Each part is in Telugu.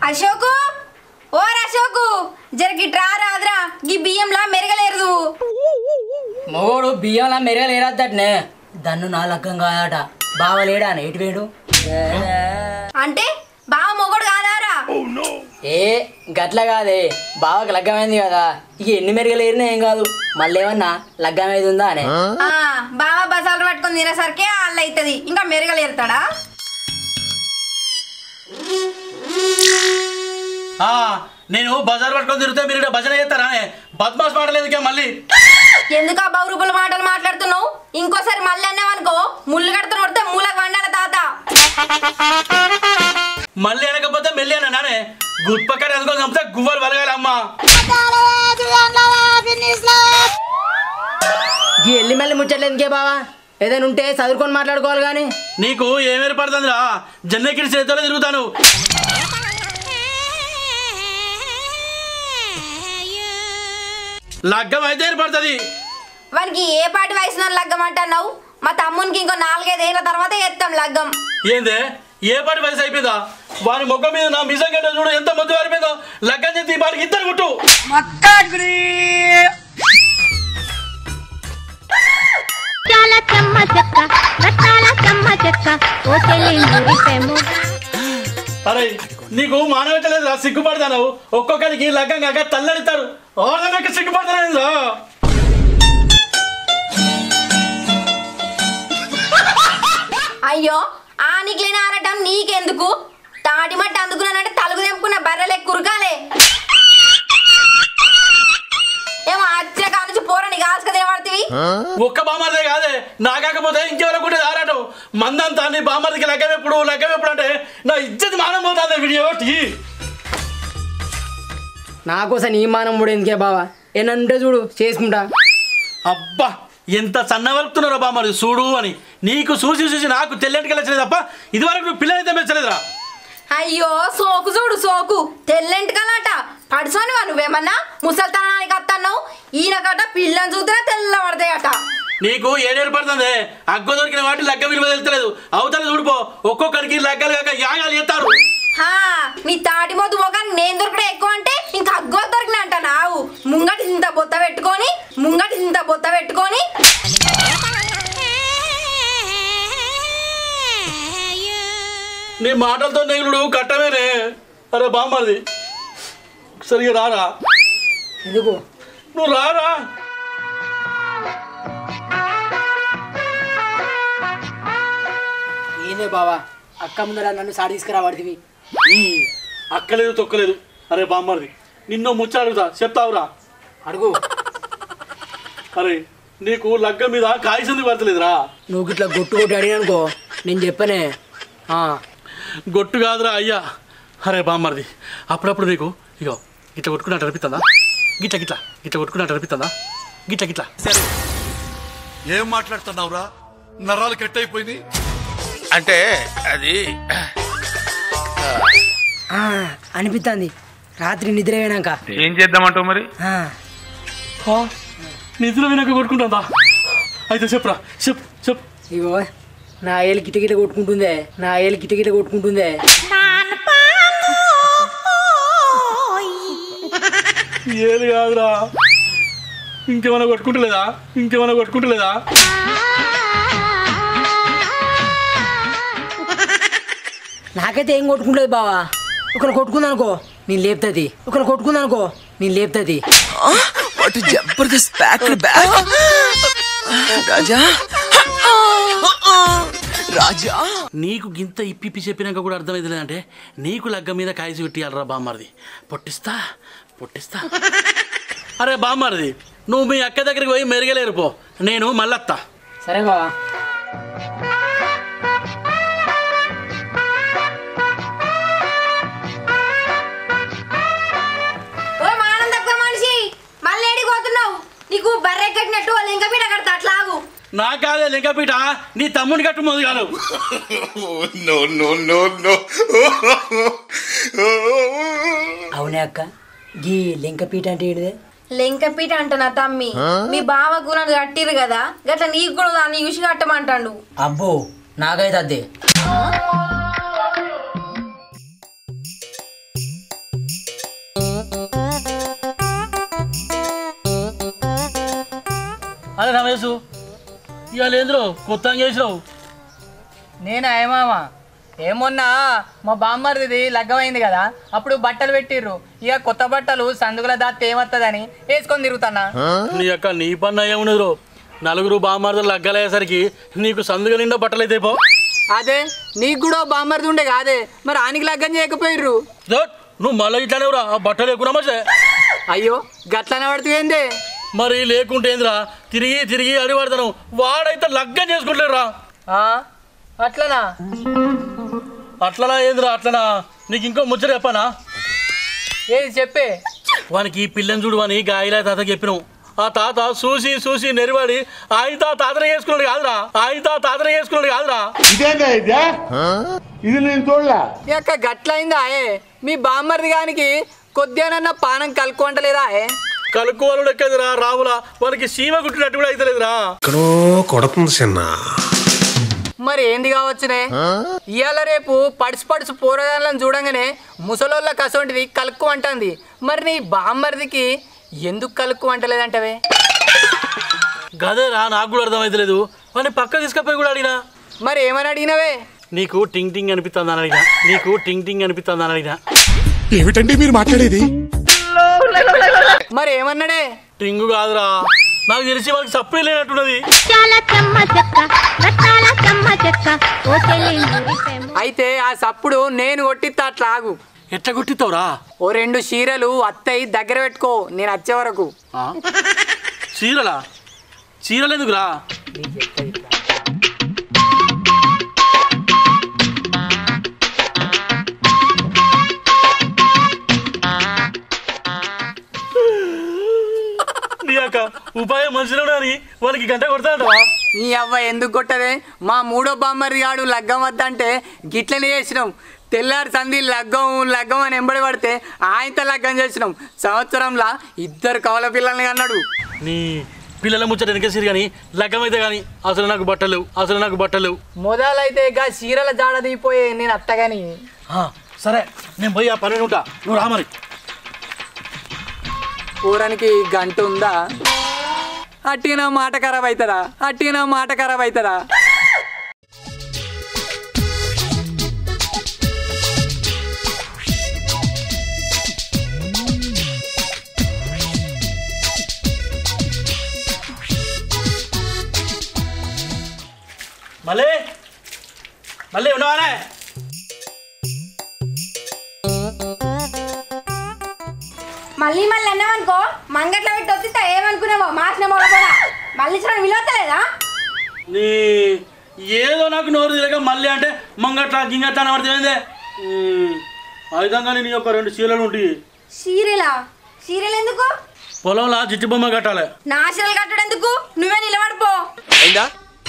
అశోకు ఓర్ అశోకు జరగిట్రా రాదురా గీ బియ్యంలా మెరగలేరు మొగోడు బియ్యంలా మెరగలేరద్దటనే దన్ను నా లగ్గం కాదట బావ లేడా ఎటు వేడు అంటే బావ మొగోడు కాదారా ఏ గట్ల కాదే బావకి లగ్గమైంది కదా ఇక ఎన్ని మెరగలేరినా ఏం కాదు మళ్ళీ ఏమన్నా లగ్గం అయింది ఉందా అనే బావ బసాలు పట్టుకొని తినేసరికి అల్ల అవుతుంది ఇంకా మెరగలేరుతాడా నేను బజార్ పట్టుకొని తిరిగితే మీరు భజన చేస్తారా బద్మాస్ మాటలేదు మళ్ళీ ఎందుకు ఆ బౌరూపుల మాటలు మాట్లాడుతున్నావు ఇంకోసారి మళ్ళీ అన్నావనుకో ముళ్ళు కడుతున్న కొడితే మూలకు వండాల తాత మళ్ళీ అనకపోతే మెల్లి అన్న నానే గుప్పక్కడ ఎందుకో చంపితే గువ్వలు వలగాలి అమ్మా ఈ ఎల్లి మెల్లి ముచ్చట్లేదు ఇంకే బావా ఏదైనా ఉంటే చదువుకొని మాట్లాడుకోవాలి కానీ నీకు ఏమేర్పడుతుందిరా జన్నెక్కిరి చేతిలో తిరుగుతాను లగ్గం అయితే ఏర్పడుతుంది వానికి ఏ పాటి వయసు లగ్గం అంటున్నావు మా తమ్మునికి ఇంకో 4-5 ఏళ్ళ తర్వాత ఎత్తాం లగ్గం ఏందే ఏ పాటి వయసు అయిపోయిందా వాని మొక్క మీద నా మిజం గడ్డ చూడు ఎంత ముద్దు వారిపోయిందో లగ్గం చేసి వాడికి ఇద్దరు గుట్టు అరే నీకు మానవట్లేదు సిగ్గుపడతాను ఒక్కొక్కరికి లగ్గం కాక తల్లడితారు ఓళ్ళకి సిగ్గుపడతాను అయ్యో ఆనికిలేని ఆరటం నీకెందుకు తాటి మట్టి అందుకున్నానంటే తలుగు తెంపుకున్న బర్రెలే కురకాలే ఏమో అచ్చ కానుంచి పోరని కాల్చుకదే పడుతుంది ఒక్క బామర్దే కాదే నా కాకపోతే ఇంకెవరకుంటే ఆరాటం మందంతా నీ బామర్దికి లగ్గం ఎప్పుడు అంటే నా ఇజ్జత్ మానం పోతుంది వీడియో నా కోసం నీ మానం కూడా ఎందుకే బావా ఏనంటే చూడు చేసుకుంటా అబ్బా ఎంత సన్న వలుపుతున్నారో బామర్ది చూడు అని నీకు చూసి నాకు తెల్లటికి వెళ్ళలేదు తప్ప ఇదివరకు నువ్వు పిల్లలైతే మెచ్చలేదురా అయ్యో సోకు చూడు సోకు తెల్లెంటి కలాట పడుసోనివా నువ్వేమన్నా ముసల్తనానికి వస్తున్నావు ఈయన కట పిల్లని చూద్దా తెల్ల పడతాయట నీకు ఏడేర్పడుతుంది అగ్గ దొరికిన వాటి లగ్గ విలువ తెలుస్తలేదు అవతల చూడిపో ఒక్కొక్కరికి లగ్గలు కాక యాగాలు చేస్తారు నీ తాటి మొద్దు మొగాన్ని నేను దొరకడం ఎక్కువ అంటే ఇంకా అగ్గో దొరికిన అంట నావు ముంగటి ఇంత బొత్త పెట్టుకొని నీ మాటలతో నెగులుడు కట్టమేనే అరే బామ్మది సరిగా రారా ఎందుకు నువ్వు రారా ఏందే బావా అక్క ముందర నన్ను సాడి తీసుకురాబడివి అక్కలేదు తొక్కలేదు అరే బామ్మది నిన్ను ముచ్చ అడుగుతా చెప్తావురా అడుగు అరే నీకు లగ్గం మీద కాయసింది పడతలేదురా నువ్వు ఇట్లా గొట్టు అడిగానుకో నేను చెప్పనే గొట్టు కాదురా అయ్యా అరే బామ్మది అప్పుడప్పుడు నీకు ఇగో ఇట్లా కొట్టుకున్నట్టు అనిపిస్తుందా గిట్ల కొట్టుకున్నట్టు అనిపిస్తుందా గిట్ల సరే ఏం మాట్లాడుతున్నావురా నరాలు కట్ అయిపోయింది అంటే అది అనిపిస్తుంది రాత్రి నిద్ర అయినాక ఏం చేద్దామంటావు మరి నిద్ర వినాక కొట్టుకుంటుందా అయితే చెప్పురా చెప్పు ఇగో నా ఏళ్ళు గిట్ట కొట్టుకుంటుందే ఏది కాదురా ఇంకేమైనా కొట్టుకుంటలేదా నాకైతే ఏం కొట్టుకుంటలేదు బావా ఒకరు కొట్టుకుందనుకో నేను లేపుతుంది వాట్ జబర్దస్త్ బ్యాక్ రాజా నీకు గింత ఇప్పి చెప్పినాక కూడా అర్థమైతే లేదంటే నీకు లగ్గం మీద కాయసి పెట్టియాలరా బామ్మర్ది పొట్టిస్తా అరే బామ్మర్ది నువ్వు మీ అక్క దగ్గరికి పోయి మెరుగలేరు పో నేను మళ్ళత్తా సరే బావా నీకు బర్రె కట్టినట్టు లింగపీట కడతా అట్లాగు నా కాదే లింగపీట నీ తమ్ముని కట్టు మొదలు కాదు అవునే అక్క గీ లింగపీట అంటే ఏంటిదే లింగపీట అంట నా తమ్మి మీ బావకు నన్ను కట్టిరు కదా గట్లా నీకు కూడా దాన్ని చూసి కట్టమంటాడు అబ్బో నాకైతే అద్దే రమేష్ ఇవాళ ఏంద్రో కొత్త చేసినావు నేనా ఏమామా ఏమొన్నా మా బామ్మరిది లగ్గమైంది కదా అప్పుడు బట్టలు పెట్టిర్రు ఇక కొత్త బట్టలు సందుగుల దాత్తే ఏమత్తదని వేసుకొని తిరుగుతానా నీ యొక్క నీ పన్న ఏమున్నదో నలుగురు బామ్మార్దులు లగ్గలయ్యేసరికి నీకు సందుగా నిండా బట్టలు అయితే పో అదే నీకు కూడా బామ్మరిది ఉండే కాదే మరి ఆనికి లగ్గం చేయకపోయిర్రు నువ్వు మళ్ళీ ఇట్లానేవురా ఆ బట్టలు ఎక్కువ మసే అయ్యో గట్లనే పడుతుంది మరి లేకుంటే ఏందిరా తిరిగి తిరిగి అడిపడతాను వాడైతే లగ్గం చేసుకుంటలేరా అట్లనా అట్లనా ఏందిరా అట్లనా నీకు ఇంకో ముచ్చట చెప్పానా ఏది చెప్పే వానికి పిల్లని చూడు అని గాయలా తాత చెప్పినావు ఆ తాత చూసి చూసి నెరివాడి ఆయన తాతనే చేసుకున్నాడు కాదురా ఆయన తాతనే చేసుకున్నాడు కాదురా ఇది నేను చూడలే ఇక గట్లయిందా మీ బామ్మరిది గానికి కొద్దిగానన్నా పానం కలుక్కుంటలేదా కలుక్కోవాలు ఎక్కదిరా రావులా వానికి సీమ కుట్టినట్టు కూడా అయితలేదురా ఎక్కడో కొడుతుంది చిన్న మరి ఏంది కావచ్చునే ఇవాళ రేపు పడుసు పోరగాళ్ళని చూడంగానే ముసలోళ్ళ కసోంటిది కలుక్కు అంటుంది మరి నీ బామ్మరిదికి ఎందుకు కలుక్కు అంటలేదంటవే గదేరా నాకు కూడా అర్థమైతలేదు వాడిని పక్క తీసుకపోయి కూడా అడిగినా మరి ఏమని అడిగినవే నీకు టింగ్ టింగ్ అనిపిస్తుంది అని అడిగినా నీకు టింగ్ టింగ్ అనిపిస్తుంది అని అడిగినా ఏమిటండి మీరు మాట్లాడేది మరి ఏమన్నాడే టింగు కాదురా నాకు తెలిసి వాళ్ళకి సప్లై లేనట్టున్నది అయితే ఆ సప్పుడు నేను కొట్టిస్తా అట్లా ఆగు ఎట్లా కొట్టిస్తావురా ఓ 2 చీరలు అత్తయ్య దగ్గర పెట్టుకో నేను వచ్చే వరకు చీరలా చీరలు ఎందుకురా ఉపాయం మంచిలో అని వాళ్ళకి గంట కొడతాడవా నీ అవ్వ ఎందుకు కొట్టదే మా 3వ బామ్మరి గాడు లగ్గం వద్దంటే గిట్లనే చేసినాం తెల్లారి సంధి లగ్గం అని ఎంబడి పడితే ఆయనతో లగ్గం చేసినాం సంవత్సరంలో 2 కవల పిల్లల్ని అన్నాడు నీ పిల్లల ముచ్చట వెనకేసిరు కానీ లగ్గం అయితే కానీ అసలు నాకు బట్టలు మొదలైతే ఇక చీరల జాడ దిగిపోయే నేను అత్తగాని సరే నేను పోయి ఆ పని ఉంటా నువ్వు రా మరి పూరానికి గంట ఉందా అట్టిగా మాట ఖరాబ్ అవుతుందా మళ్ళీ ఉండవానే మళ్ళీ అన్నావనుకో మంగట్ల పెట్టి వస్తే ఏమనుకున్నావో మార్చిన మొల కూడా మళ్ళీ చూడండి విలువతలేదా నీ ఏదో నాకు నోరు తిరగ మళ్ళీ అంటే మంగట్ల గింగట్ల అని పడితే ఆ విధంగా నీ యొక్క 2 చీరలు ఉంటాయి చీరలు ఎందుకు పొలంలో జిట్టి బొమ్మ కట్టాలి నా చీరలు కట్టడం ఎందుకు నువ్వే నిలబడిపో అయిందా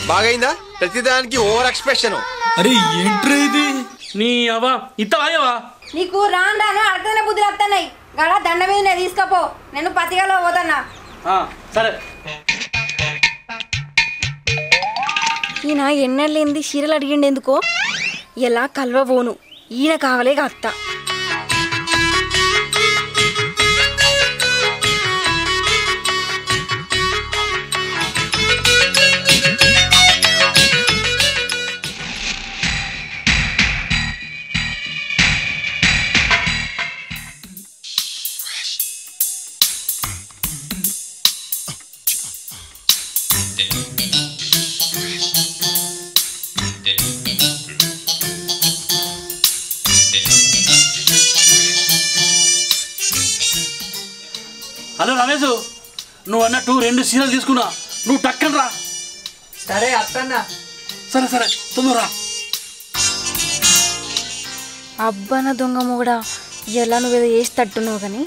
బాగైందా ప్రతిదానికి ఓవర్ ఎక్స్ప్రెషన్ అరే ఏంట్రా ఇది నీ అవ్వ ఇత్తవాయవా నీకు రాను అడగనే బుద్ధులు వస్తున్నాయి గడ దండ మీద నేను తీసుకపో నేను పతిగలో పోతున్నా సరే ఈయన ఎన్నెళ్ళేంది చీరలు అడిగిండు ఎందుకో ఎలా కలవబోను ఈయన కావాలేగా అత్త హలో రమేష్ నువ్వు అన్నట్టు 2 చీరలు తీసుకున్నా నువ్వు టక్కన రా సరే అత్తన్నా సరే తొందరరా అబ్బన దొంగ మొగడా ఎలా నువ్వేదో వేసి తట్టున్నావు కానీ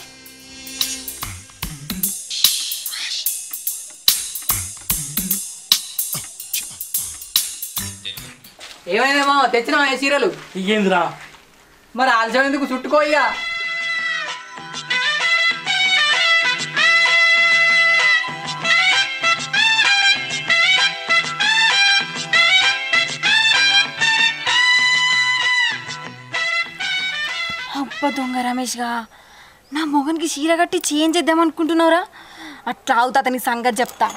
ఏమైనా మామ తెచ్చినావా చీరలు ఇంకేందిరా మరి ఆలస్యం ఎందుకు చుట్టుకోయ్యా అబ్బ దొంగ రమేష్గా నా మొగనికి చీర కట్టి చేంజ్ చేద్దామనుకుంటున్నావురా అట్లా అవుతా అతని సంగతి చెప్తా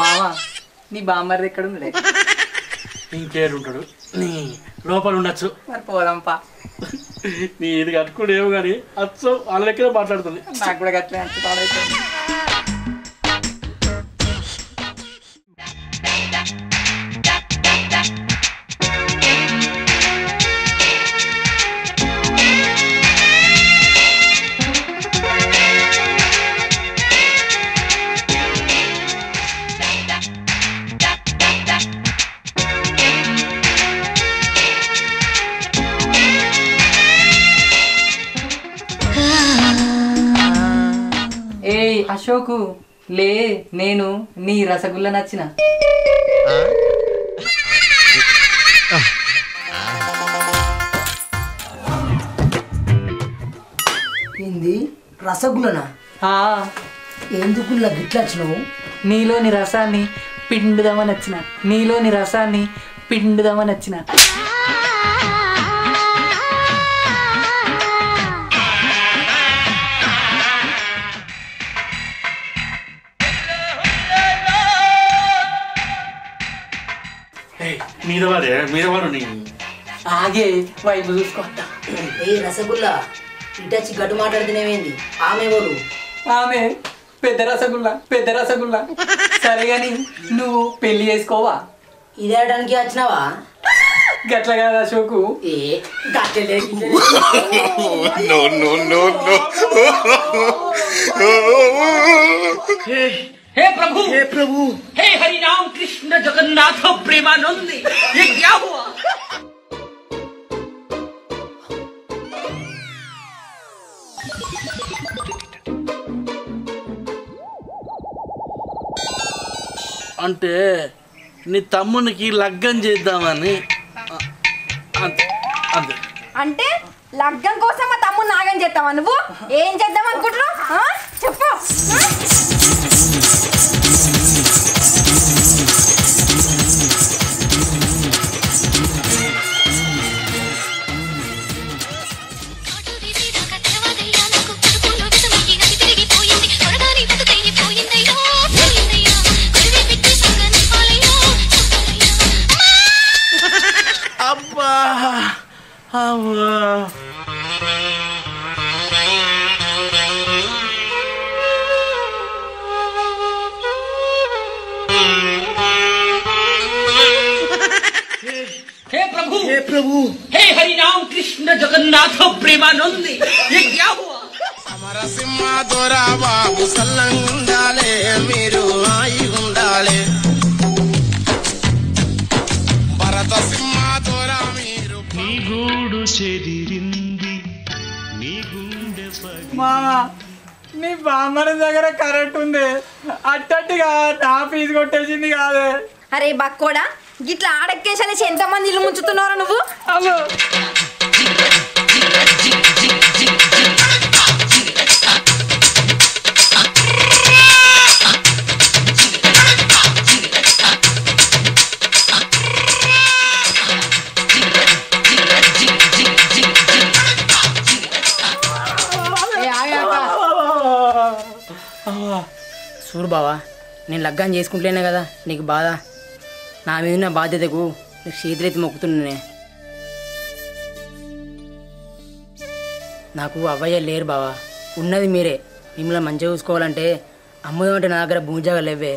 మామ నీ బామ్మర్ది ఎక్కడ ఉండే? ఇంకేడు ఉంటాడు నీ లోపల ఉండొచ్చు. మరి పోదాంపా. నీ ఇది కట్టుకుని ఏమో కానీ అచ్చం వాళ్ళ లెక్కనే మాట్లాడుతుంది. నాకు కూడా గట్లే అనిపిస్తుంది. ఏయ్ అశోకు లే, నేను నీ రసగుల్ల నచ్చిన. ఏంది రసగుల్లనా? ఎందుకు గిట్లా వచ్చినావు? నీలోని రసాన్ని పిండుదామని వచ్చిన. నీలోని రసాన్ని పిండుదామని వచ్చిన. మీద వాడు నీ ఆగే వైపు చూసుకుంటా. ఏ రసగుల్లా ఇటచ్చి గడ్డు మాట్లాడుతున్నావేంది? ఆమె ఎవరు? ఆమె పెద్ద రసగుల్ల. సరే గాని నువ్వు పెళ్లి చేసుకోవా? ఇదేయడానికి వచ్చినావా? గట్ల కాదు అశోకు. ఏ గట్లే No, no, no, no. हे प्रभु हे हरि राम कृष्ण जगन्नाथ प्रेमानंद, ये क्या हुआ? అంటే నీ తమ్మునికి లగ్గం చేద్దామని. అంతే అంతే. అంటే లగ్గం కోసం మా తమ్ముడు నాగం చేస్తావా? నువ్వు ఏం చేద్దాం అనుకుంటున్నావు చెప్పు. అబ్బా అవ్వా हे प्रभु हे हरि राम कृष्ण जगन्नाथ प्रेमानंद, ये क्या हुआ? हमारा सिम्मा दोरा बाबू सल्लंगाले मेरू आई गुंडाले भरत सिम्मा दोरा मेरू नी गूडु చెదిరింది నీ గుండె మామా నీ బామ్మని దగ్గర కరెంట్ ఉంది. అట్టట్టుగా నా ఫీజు కొట్టేసింది కాదే. అరే బక్కోడా, గిట్లా ఆడకేసాలేసి ఎంతమంది ఇల్లు ముంచుతున్నారో నువ్వు. అవ్వు చూడు బావా, నేను లగ్గం చేసుకుంటేనే కదా నీకు బాధ. నా మీద ఉన్న బాధ్యతకు నీకు చేతులెత్తి మొక్కుతున్నానే. నాకు అవ్వయ్య లేరు బావా, ఉన్నది మీరే. మిమ్మల్ని మంచిగా చూసుకోవాలంటే అమ్ముదామంటే నా దగ్గర భూమి జాగా లేవే.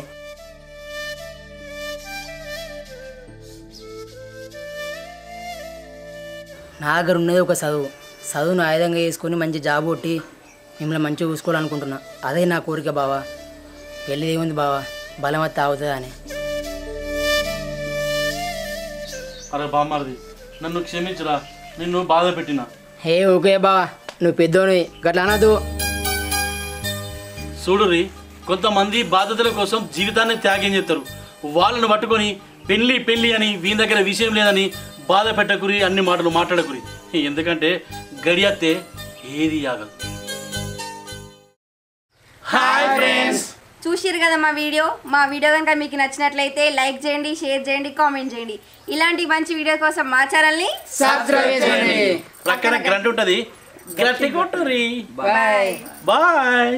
నా దగ్గర ఉన్నది ఒక చదువును ఆయుధంగా వేసుకొని మంచి జాబ్ కొట్టి మిమ్మల్ని మంచిగా చూసుకోవాలనుకుంటున్నా. అదే నా కోరిక బావా. పెళ్ళి ఏముంది బావా, బలమత్త అవుతుంది అని. అరే బామ్మది, నన్ను క్షమించురా, నిన్ను బాధ పెట్టినా. హే ఓకే బావా, నువ్వు పెద్దోనివి, గట్లా అనదు. చూడురి, కొంతమంది బాధ్యతల కోసం జీవితాన్ని త్యాగం చేస్తారు. వాళ్ళను పట్టుకొని పెళ్ళి అని వీని దగ్గర విషయం లేదని బాధ పెట్టకురి, అన్ని మాటలు మాట్లాడకురి. ఎందుకంటే గడియత్తే ఏది ఆగదు. హాయ్ ఫ్రెండ్స్, చూసిరు కదా మా వీడియో కనుక మీకు నచ్చినట్లయితే లైక్ చేయండి, షేర్ చేయండి, కామెంట్ చేయండి. ఇలాంటి మంచి వీడియో కోసం మా ఛానల్ని సబ్స్క్రైబ్ చేయండి. ప్రక్కన గంట ఉంటుంది, గట్టి కొట్టురి. Bye bye.